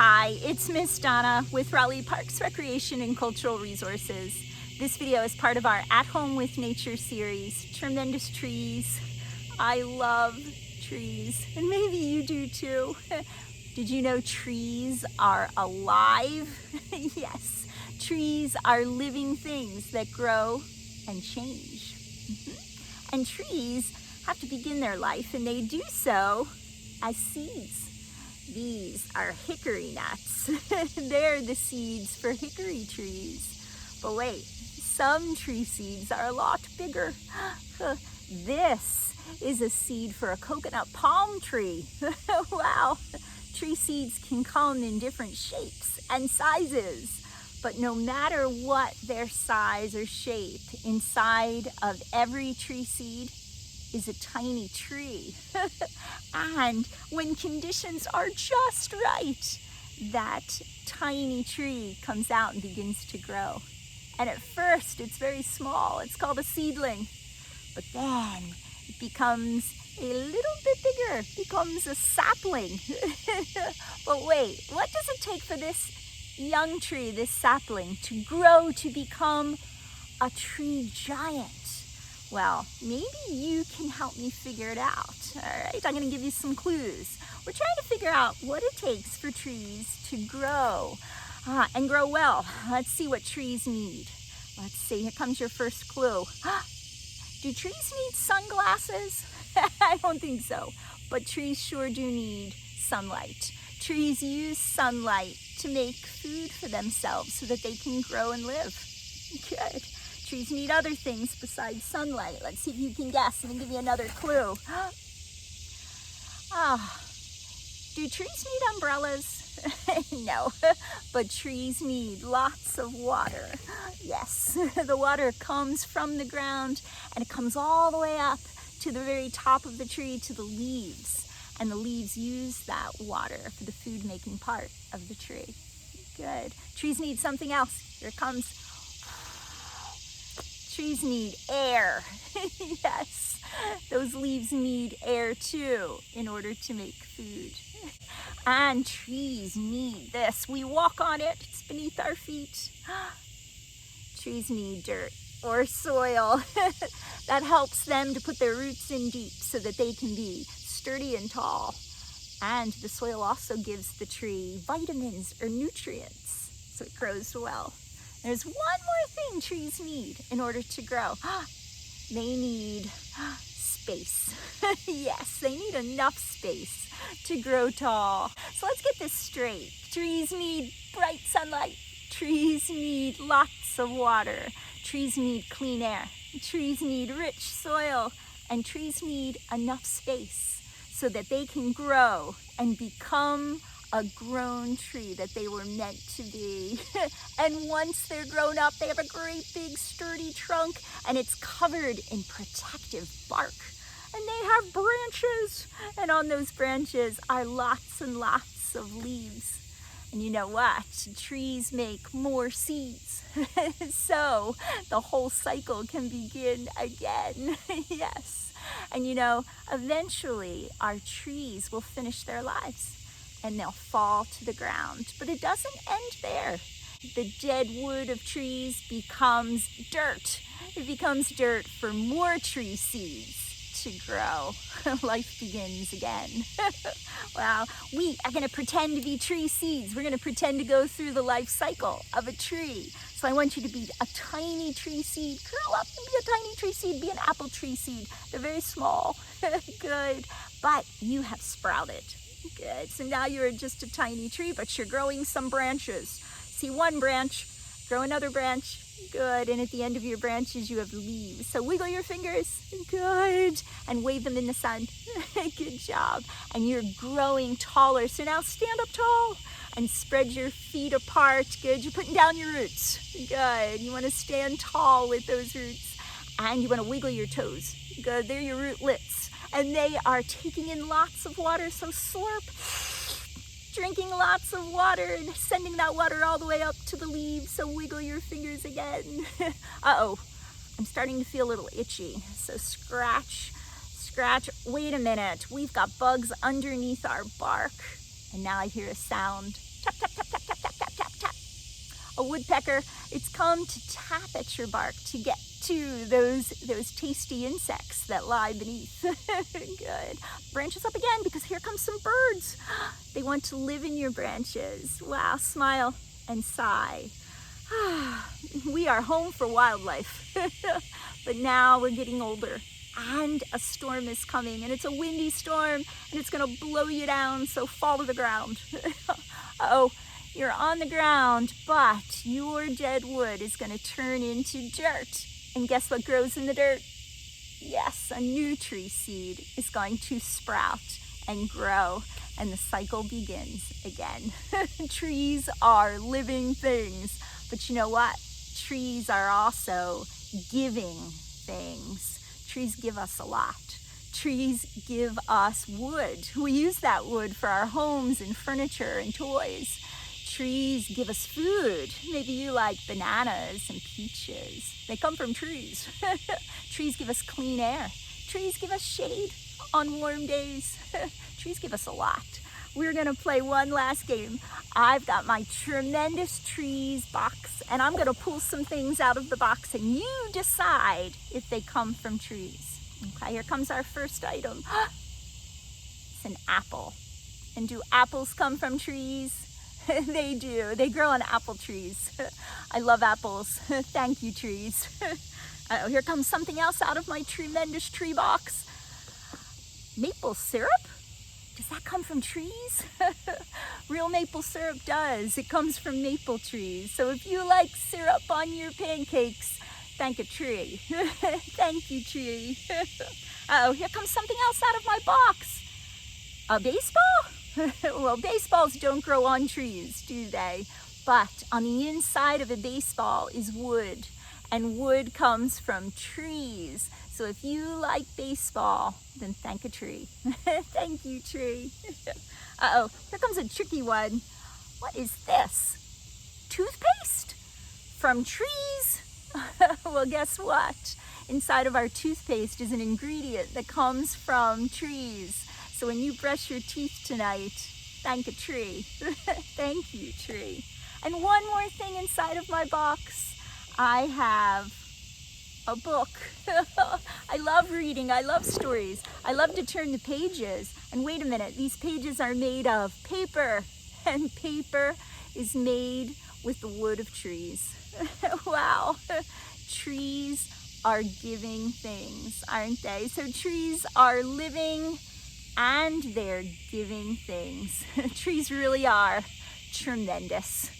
Hi, it's Miss Donna with Raleigh Parks Recreation and Cultural Resources. This video is part of our At Home with Nature series, Tremendous Trees. I love trees, and maybe you do too. Did you know trees are alive? Yes, trees are living things that grow and change. And trees have to begin their life, and they do so as seeds. These are hickory nuts. They're the seeds for hickory trees. But wait, some tree seeds are a lot bigger. This is a seed for a coconut palm tree. Wow, tree seeds can come in different shapes and sizes. But no matter what their size or shape, inside of every tree seed is a tiny tree. And when conditions are just right, that tiny tree comes out and begins to grow. And at first it's very small, it's called a seedling, but then it becomes a little bit bigger, becomes a sapling. But wait, what does it take for this young tree, this sapling, to grow to become a tree giant? Well, maybe you can help me figure it out. All right, I'm going to give you some clues. We're trying to figure out what it takes for trees to grow and grow well. Let's see what trees need. Let's see, here comes your first clue. Do trees need sunglasses? I don't think so, but trees sure do need sunlight. Trees use sunlight to make food for themselves so that they can grow and live. Good. Trees need other things besides sunlight. Let's see if you can guess. Let me give you another clue. Do trees need umbrellas? No, but trees need lots of water. Yes, the water comes from the ground and it comes all the way up to the very top of the tree to the leaves. And the leaves use that water for the food making part of the tree. Good. Trees need something else. Here it comes. Trees need air. Yes, those leaves need air too in order to make food. And trees need this. We walk on it, it's beneath our feet. Trees need dirt or soil. That helps them to put their roots in deep so that they can be sturdy and tall. And the soil also gives the tree vitamins or nutrients so it grows well. There's one more thing trees need in order to grow. They need space. Yes, they need enough space to grow tall. So let's get this straight. Trees need bright sunlight. Trees need lots of water. Trees need clean air. Trees need rich soil. And trees need enough space so that they can grow and become a grown tree that they were meant to be. And once they're grown up, they have a great big sturdy trunk and it's covered in protective bark. And they have branches, and on those branches are lots and lots of leaves. And you know what? Trees make more seeds. So the whole cycle can begin again. Yes. And you know, eventually our trees will finish their lives and they'll fall to the ground. But it doesn't end there. The dead wood of trees becomes dirt. It becomes dirt for more tree seeds to grow. Life begins again. Well, we are going to pretend to be tree seeds. We're going to pretend to go through the life cycle of a tree. So I want you to be a tiny tree seed. Curl up and be a tiny tree seed. Be an apple tree seed. They're very small. Good. But you have sprouted. Good. So now you're just a tiny tree, but you're growing some branches. See one branch, grow another branch. Good. And at the end of your branches, you have leaves. So wiggle your fingers. Good. And wave them in the sun. Good job. And you're growing taller. So now stand up tall and spread your feet apart. Good. You're putting down your roots. Good. You want to stand tall with those roots. And you want to wiggle your toes. Good. They're your rootlets. And they are taking in lots of water, so slurp, drinking lots of water and sending that water all the way up to the leaves, so wiggle your fingers again. Uh-oh, I'm starting to feel a little itchy, so scratch. Wait a minute, we've got bugs underneath our bark. And now I hear a sound. Tap, tap, tap, tap, tap, tap, tap, tap, tap. A woodpecker, it's come to tap at your bark to get to those tasty insects that lie beneath. Good. Branches up again because here comes some birds. They want to live in your branches. Wow, smile and sigh. We are home for wildlife. But now we're getting older and a storm is coming and it's a windy storm and it's gonna blow you down, so fall to the ground. Uh-oh. You're on the ground, but your dead wood is going to turn into dirt. And guess what grows in the dirt? Yes, a new tree seed is going to sprout and grow, and the cycle begins again. Trees are living things, but you know what? Trees are also giving things. Trees give us a lot. Trees give us wood. We use that wood for our homes and furniture and toys. Trees give us food. Maybe you like bananas and peaches. They come from trees. Trees give us clean air. Trees give us shade on warm days. Trees give us a lot. We're gonna play one last game. I've got my Tremendous Trees box and I'm gonna pull some things out of the box and you decide if they come from trees. Okay, here comes our first item. It's an apple. And do apples come from trees? They do. They grow on apple trees. I love apples. Thank you, trees. Oh, here comes something else out of my Tremendous Tree box. Maple syrup? Does that come from trees? Real maple syrup does. It comes from maple trees. So if you like syrup on your pancakes, thank a tree. Thank you, tree. Uh-oh, here comes something else out of my box. A baseball? Well, baseballs don't grow on trees, do they? But on the inside of a baseball is wood, and wood comes from trees. So if you like baseball, then thank a tree. Thank you, tree. Uh-oh, here comes a tricky one. What is this? Toothpaste? From trees? Well, guess what? Inside of our toothpaste is an ingredient that comes from trees. So when you brush your teeth tonight, thank a tree. Thank you, tree. And one more thing inside of my box. I have a book. I love reading. I love stories. I love to turn the pages. And wait a minute, these pages are made of paper. And paper is made with the wood of trees. Wow. Trees are giving things, aren't they? So trees are living and they're giving things. Trees really are tremendous.